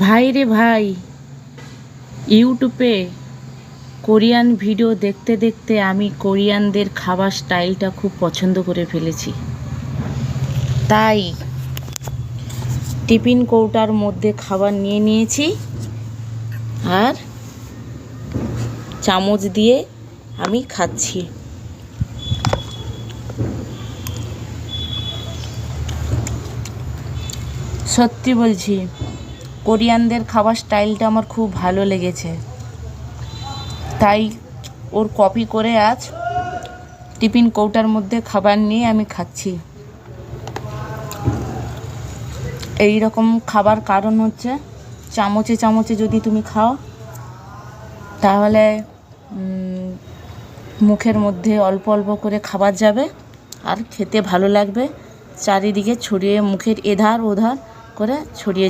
ভাই রে ভাই, ইউটিউবে কোরিয়ান ভিডিও দেখতে দেখতে আমি কোরিয়ানদের খাবার স্টাইলটা খুব পছন্দ করে ফেলেছি। তাই টিফিন কৌটার মধ্যে খাবার নিয়ে নিয়েছি আর চামচ দিয়ে আমি খাচ্ছি। সত্যি বলছি, কোরিয়ানদের খাবার স্টাইলটা আমার খুব ভালো লেগেছে, তাই ওর কপি করে আজ টিফিন কৌটার মধ্যে খাবার নিয়ে আমি খাচ্ছি। এই রকম খাবার কারণ হচ্ছে, চামচে চামচে যদি তুমি খাও তাহলে মুখের মধ্যে অল্প অল্প করে খাবার যাবে আর খেতে ভালো লাগবে, চারিদিকে ছড়িয়ে মুখের এধার ওধার করে ছড়িয়ে